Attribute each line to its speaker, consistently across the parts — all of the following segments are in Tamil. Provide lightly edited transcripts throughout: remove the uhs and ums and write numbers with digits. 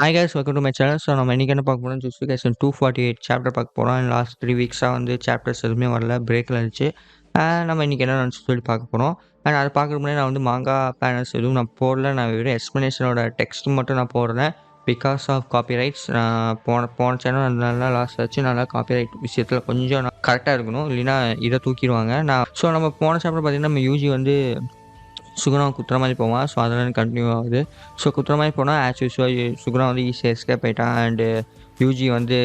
Speaker 1: Hi guys welcome to my channel. So நம்ம இன்னைக்கு என்ன பார்க்க போறோம், ஜுஸ்டிஃபிகேஷன் 248 சாப்டர் பார்க்க போகிறோம். லாஸ்ட் 3 வீக்ஸாக வந்து சாப்டர்ஸ் எதுவுமே வரல, பிரேக்கில் இருந்துச்சு. நம்ம இன்னைக்கு என்ன நடந்துச்சு சொல்லி பார்க்க போகிறோம். அண்ட் அதை பார்க்குறதுக்கு முன்னாடி நான் வந்து மாங்கா பேனல்ஸ் எதுவும் நான் போடல. நான் வெறும் எக்ஸ்ப்ளனேஷனோட டெக்ஸ்ட் மட்டும் நான் போடுறேன். Because of copyrights. போன சேனல் நல்லா லாஸ் ஆச்சு. நல்லா காப்பிரைட் விஷயத்தில் கொஞ்சம் கரெக்டாக இருக்கணும், இல்லைன்னா இதை தூக்கிடுவாங்க. நம்ம போன சாப்டர் பார்த்தீங்கன்னா நம்ம யூஜி வந்து சுகுணா குத்துற மாதிரி போவான். ஸோ அதெல்லாம் கண்டினியூ ஆகுது. ஸோ குத்துற மாதிரி போனால் ஆஸ் யூஸ்வல் சுகுணா வந்து ஈஸியாக எஸ்கேப் ஆகிட்டான். அண்டு யூஜி வந்து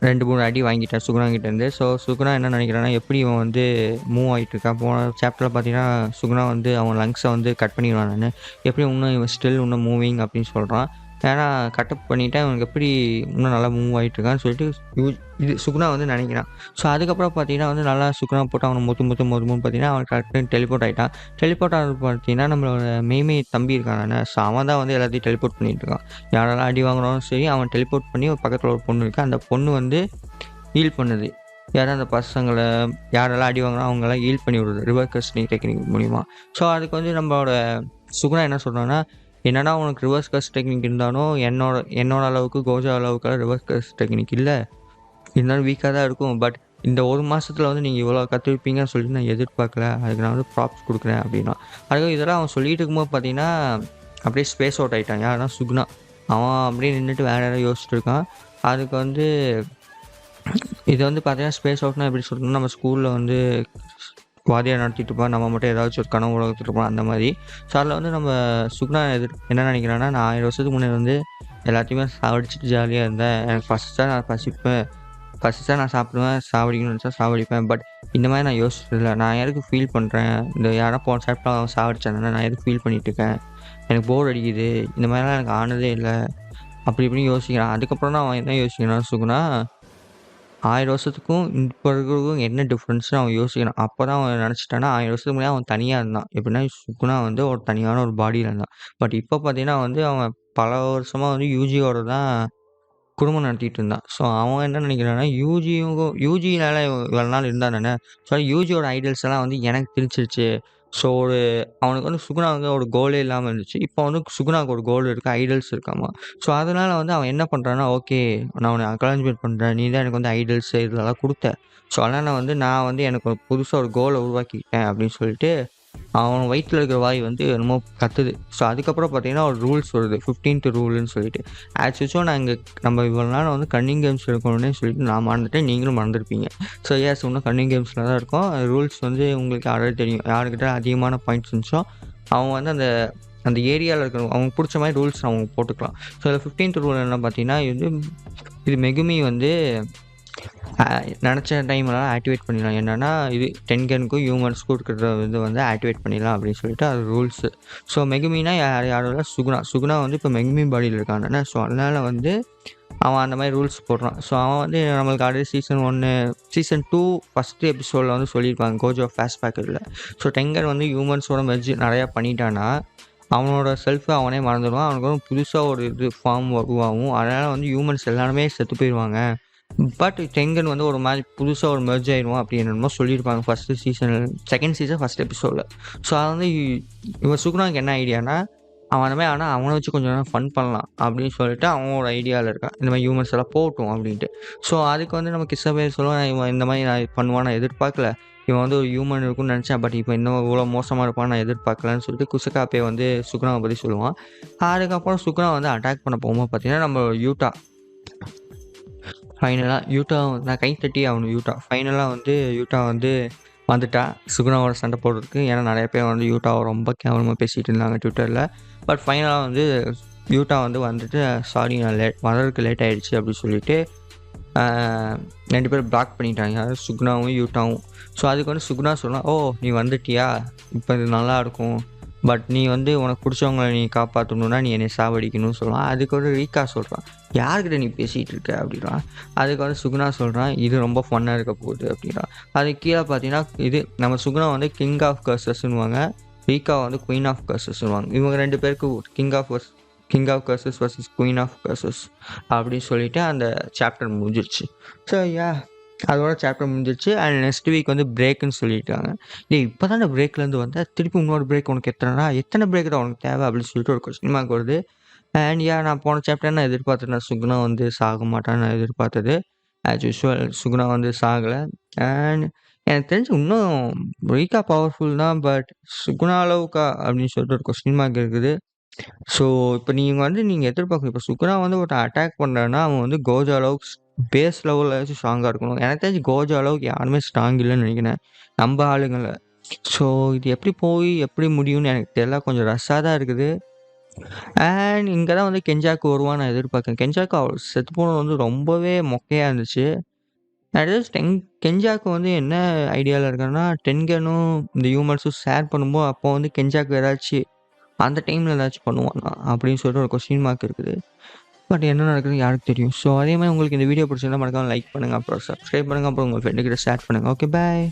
Speaker 1: 2-3 அடி வாங்கிட்டான் சுகுணா கிட்டேருந்து. ஸோ சுகுணா என்ன நினைக்கிறான்னா, எப்படி இவன் வந்து மூவ் ஆகிட்டு இருக்கான். போன சாப்டரில் பார்த்தீங்கன்னா சுகுணா வந்து அவன் லங்ஸை வந்து கட் பண்ணிடுவான். நான் எப்படி இன்னும் இவன் ஸ்டில் இன்னும் மூவிங் அப்படின்னு சொல்கிறான். ஏன்னா கட்டப் பண்ணிவிட்டேன், அவனுக்கு எப்படி இன்னும் நல்லா மூவ் ஆகிட்டு இருக்கான்னு சொல்லிட்டு இது சுகுணா வந்து நினைக்கிறான். ஸோ அதுக்கப்புறம் பார்த்தீங்கன்னா வந்து நல்லா சுகுணா போட்டு அவனை முத்துன்னு பார்த்தீங்கன்னா அவன் கரெக்டாக டெலிபோர்ட் ஆகிட்டான். டெலிபோர்ட் ஆகிறது பார்த்தீங்கன்னா நம்மளோட மெய்மை தம்பி இருக்கான். ஸோ அவன் தான் வந்து எல்லாத்தையும் டெலிபோர்ட் பண்ணிகிட்டு இருக்கான். யாரெல்லாம் அடி வாங்குறாலும் சரி, அவன் டெலிபோர்ட் பண்ணி ஒரு பக்கத்தில் ஒரு பொண்ணு இருக்குது, அந்த பொண்ணு வந்து ஹீல் பண்ணுது. யாரும் அந்த பசங்களை யாரெல்லாம் அடி வாங்குறோம் அவங்களாம் ஹீல் பண்ணி விடுறது ரிவர்ஸ் கஸ்டிங் டெக்னிக் மூலிமா. ஸோ அதுக்கு வந்து நம்மளோட சுகுணா என்ன சொல்கிறான்னா, என்னன்னா உனக்கு ரிவர்ஸ் கஸ்ட் டெக்னிக் இருந்தாலும் என்னோட அளவுக்கு கோஜா அளவுக்குலாம் ரிவர்ஸ் கஸ்ட் டெக்னிக் இல்லை, இருந்தாலும் வீக்காக தான் இருக்கும். பட் இந்த ஒரு மாதத்தில் வந்து நீங்கள் இவ்வளோ கற்றுருப்பீங்கன்னு சொல்லிட்டு நான் எதிர்பார்க்கல, அதுக்கு நான் வந்து ப்ராப்ஸ் கொடுக்குறேன் அப்படின்னா. அதுக்கு இதெல்லாம் அவன் சொல்லிட்டு இருக்கும்போது பார்த்தீங்கன்னா அப்படியே ஸ்பேஸ் அவுட் ஆகிட்டான். யாருன்னா சுகுணா. அவன் அப்படியே நின்றுட்டு வேறு யாராவது யோசிச்சுட்டு இருக்கான். அதுக்கு வந்து இது வந்து பார்த்தீங்கன்னா ஸ்பேஸ் அவுட்னா எப்படி சொல்லணும்னா, நம்ம ஸ்கூலில் வந்து வாதியாக நடத்திட்டு இருப்போம், நம்ம மட்டும் ஏதாச்சும் ஒரு கனவு உலகத்துட்டு இருப்போம் அந்த மாதிரி. ஸோ அதில் வந்து நம்ம சுகுணா என்ன நினைக்கிறான்னா, நான் 1000 வருஷத்துக்கு முன்னாடி வந்து எல்லாத்தையுமே சாவடிச்சுட்டு ஜாலியாக இருந்தேன். எனக்கு ஃபஸ்ட்டாக நான் பசிச்சா நான் சாப்பிடுவேன், சாவடிக்கணும்னு நினச்சா சாவடிப்பேன். பட் இந்த மாதிரி நான் யோசிச்சதில்லை. நான் எதுக்கு ஃபீல் பண்ணுறேன், இந்த யாரா போன சாப்பிட்டா அவன் சாவடிச்சாங்கன்னா நான் எதுக்கு ஃபீல் பண்ணிகிட்ருக்கேன், எனக்கு போர் அடிக்குது, இந்த மாதிரிலாம் எனக்கு ஆனதே இல்லை, அப்படி இப்படின்னு யோசிக்கிறான். அதுக்கப்புறம் தான் அவன் என்ன யோசிக்கிறான் சுகுணா, 1000 வருஷத்துக்கும் இப்போ இருக்கிறதுக்கும் என்ன டிஃப்ரென்ஸ்னு அவன் யோசிக்கிறான். அப்போ தான் அவன் நினச்சிட்டான்னா, 1000 வருஷத்துக்கு முன்னாடி அவன் தனியாக இருந்தான். எப்படின்னா சுகுணா வந்து ஒரு தனியான ஒரு பாடியில் இருந்தான். பட் இப்போ பார்த்தீங்கன்னா வந்து அவன் பல வருஷமாக வந்து யூஜியோட தான் குடும்பம் நடத்திட்டு இருந்தான். ஸோ அவன் என்ன நினைக்கிறான்னா, யூஜினால இவ்வளோ நாள் இருந்தான் தானே. ஸோ யூஜியோட ஐடல்ஸ் எல்லாம் வந்து எனக்கு திணிச்சிருச்சு. ஸோ அவனுக்கு வந்து சுகுணாவுக்கு ஒரு கோலே இல்லாமல் இருந்துச்சு. இப்போ வந்து சுகுணாவுக்கு ஒரு கோல் இருக்குது, ஐடல்ஸ் இருக்காமா. ஸோ அதனால் வந்து அவன் என்ன பண்ணுறான்னா, ஓகே நான் உன்னை அக்னாலஜ்மெண்ட் பண்ணுறேன், நீ தான் எனக்கு வந்து ஐடல்ஸ் இதெல்லாம் கொடுத்த. ஸோ அதனால் வந்து நான் வந்து எனக்கு ஒரு புதுசாக ஒரு கோலை உருவாக்கிக்கிட்டேன் அப்படின்னு சொல்லிட்டு அவன் வயிற்றில் இருக்கிற வாய் வந்து என்னமோ கத்துது. ஸோ அதுக்கப்புறம் பார்த்தீங்கன்னா ஒரு ரூல்ஸ் வருது, 15th ரூல்னு சொல்லிட்டு. ஆக்சுவலாக நம்ம இவ்வளோ நேரம் வந்து கன்னிங் கேம்ஸ் இருக்கணும்னு சொல்லிட்டு நான் மறந்துட்டேன், நீங்களும் மறந்துருப்பீங்க. ஸோ இன்னும் கன்னிங் கேம்ஸில் தான் இருக்கும். ரூல்ஸ் வந்து உங்களுக்கு ஆல்ரெடி தெரியும். யாருக்கிட்ட அதிகமான பாயிண்ட்ஸ் இருந்துச்சோ அவங்க வந்து அந்த ஏரியாவில் இருக்கிறவங்க அவங்களுக்கு பிடிச்ச மாதிரி ரூல்ஸ் அவங்க போட்டுக்கலாம். ஸோ அதில் 15th ரூல் என்ன பார்த்தீங்கன்னா, இது மெகுமி வந்து நினச்ச டைம்லாம் ஆக்டிவேட் பண்ணிடலாம். என்னென்னா இது டென்கனுக்கும் ஹியூமன்ஸ்க்கும் இருக்கிற இது வந்து ஆக்டிவேட் பண்ணிடலாம் அப்படின்னு சொல்லிட்டு அது ரூல்ஸு. ஸோ மெகுமினா யாரோட சுகுணா வந்து இப்போ மெகுமி பாடியில் இருக்கான். ஸோ அதனால் வந்து அவன் அந்த மாதிரி ரூல்ஸ் போடுறான். ஸோ அவன் வந்து நம்மளுக்கு ஆல்ரெடி சீசன் 2 ஃபஸ்ட்டு எபிசோடில் வந்து சொல்லியிருப்பாங்க கோஜோ ஃப்ளாஷ்பேக்கில். ஸோ டெங்கன் வந்து ஹியூமன்ஸோட மெர்ஜ் நிறையா பண்ணிட்டான்னா அவனோட செல்ஃபை அவனே மறந்துடுவான். அவனுக்கு வந்து புதுசாக ஒரு ஃபார்ம் உருவாகும். அதனால் வந்து ஹியூமன்ஸ் எல்லாருமே செத்து போயிடுவாங்க. பட் டெங்கன் வந்து ஒரு மாதிரி புதுசாக ஒரு மெர்ஜ் ஆயிடுவான் அப்படின்னு சொல்லியிருப்பாங்க செகண்ட் சீசன் ஃபஸ்ட் எபிசோடில். ஸோ அது வந்து இவன் சுகுணாவுக்கு என்ன ஐடியானா, அவன் அந்த மாதிரி ஆனால் அவனை வச்சு கொஞ்சம் நேரம் ஃபன் பண்ணலாம் அப்படின்னு சொல்லிட்டு அவனோட ஐடியாவில் இருக்கான், இந்த மாதிரி ஹியூமன்ஸ் எல்லாம் போகட்டும் அப்படின்ட்டு. ஸோ அதுக்கு வந்து நம்ம பேர் சொல்லுவான், இவன் இந்த மாதிரி நான் பண்ணுவான் நான் எதிர்பார்க்கல, இவன் வந்து ஒரு ஹியூமன் இருக்குன்னு நினச்சேன், பட் இப்போ இன்னும் இவ்வளோ மோசமாக இருப்பான்னு நான் எதிர்பார்க்கலன்னு சொல்லிட்டு குசுகாப்பே வந்து சுகுணாவை பற்றி சொல்லுவான். அதுக்கப்புறம் சுகுணா வந்து அட்டாக் பண்ண போகும்போது பார்த்தீங்கன்னா நம்ம யூட்டா நான் கை தட்டி ஆகணும். யூட்டா வந்து வந்துட்டா சுகுணாவோட சண்டை போடுறதுக்கு. ஏன்னா நிறைய பேர் வந்து யூட்டாவை ரொம்ப கேவலமாக பேசிகிட்டு இருந்தாங்க ட்விட்டரில். பட் ஃபைனலாக வந்து யூட்டா வந்து வந்துட்டு சாரி நான் வரதுக்கு லேட் ஆகிடுச்சு அப்படின்னு சொல்லிட்டு 2 பேரும் பிளாக் பண்ணிட்டாங்க, சுகுணாவும் யூட்டாவும். ஸோ அதுக்கு வந்து சுகுணா சொல்லலாம், ஓ நீ வந்துட்டியா, இப்போ இது நல்லாயிருக்கும், பட் நீ வந்து உனக்கு பிடிச்சவங்களை நீ காப்பாற்றணுன்னா நீ என்னை சாவடிக்கணும்னு சொல்லலாம். அதுக்கு வந்து ரீகா சொல்கிறான், யார்கிட்ட நீ பேசிகிட்டு இருக்க அப்படின்றான். அதுக்கு வந்து சுகுணா சொல்கிறான், இது ரொம்ப ஃபன்னாக இருக்க போகுது அப்படின்றான். அதுக்கு கீழே பார்த்தீங்கன்னா இது நம்ம சுகுணா வந்து கிங் ஆஃப் கர்சஸ்ன்னுவாங்க, ரீகா வந்து குயின் ஆஃப் கர்சஸ்ன்னுவாங்க. இவங்க 2 பேருக்கு king of curses versus queen of curses அப்படின்னு சொல்லிட்டு அந்த சாப்டர் முடிஞ்சிருச்சு. ஸோ அதோட சாப்டர் முடிஞ்சிருச்சு. அண்ட் நெக்ஸ்ட் வீக் வந்து பிரேக்குன்னு சொல்லிட்டாங்க. இப்போ தான் பிரேக்லேருந்து வந்தால் திருப்பி இன்னொரு பிரேக் உனக்கு எத்தனை பிரேக் தான் உனக்கு தேவை அப்படின்னு சொல்லிட்டு ஒரு கொஸ்டின் மார்க் வருது. அண்ட் நான் போன சாப்டர் நான் எதிர்பார்த்தேன். சுகுணா வந்து சாக மாட்டான்னு நான் எதிர்பார்த்தது. ஆஸ் யூசுவல் சுகுணா வந்து சாகல. அண்ட் எனக்கு தெரிஞ்சு இன்னும் ரீகா பவர்ஃபுல் தான். பட் சுகுணா அளவுக்கா அப்படின்னு சொல்லிட்டு ஒரு கொஸ்டின் மார்க் இருக்குது. ஸோ இப்போ நீங்க எதிர்பார்க்கணும். இப்போ சுகுணா வந்து ஒருத்தன் அட்டாக் பண்றான்னா, அவன் வந்து கோஜோ அளவுக்கு பேஸ் லெவல்ல ஸ்ட்ராங்கா இருக்கணும். எனக்கு தெரிஞ்சு கோஜோ அளவுக்கு யாருமே ஸ்ட்ராங் இல்லன்னு நினைக்கிறேன். நம்ம ஆளுங்கள்ல. ஸோ இது எப்படி முடியும்னு எனக்கு தெரியல. கொஞ்சம் ரஷ்ஷா தான் இருக்குது. அண்ட் இங்க தான் வந்து கெஞ்சாக்கு வருவான்னு நான் எதிர்பார்க்கிறேன். கெஞ்சாக்கு செத்து போனது வந்து ரொம்பவே மொக்கையா இருந்துச்சு. அட்லீஸ்ட் கெஞ்சாக்கு வந்து என்ன ஐடியால இருக்கான்னா, டென்கனும் இந்த ஹியூமன்ஸும் ஷேர் பண்ணும்போது, அப்போ வந்து கெஞ்சாக்கு ஏதாச்சும் அந்த டைம்ல ஏதாச்சும் பண்ணுவானா? அப்படின்னு சொல்லிட்டு ஒரு கொஸ்டின் மார்க் இருக்குது. பட் என்ன நடக்குதுன்னு யாருக்கு தெரியும்? ஸோ அதே மாதிரி உங்களுக்கு இந்த வீடியோ பிடிச்சிருந்தா மறக்காம லைக் பண்ணுங்க. அப்புறம் சப்ஸ்கிரைப் பண்ணுங்க. அப்புறம் உங்க ஃப்ரெண்டு கிட்ட ஷேர் பண்ணுங்க. Okay bye.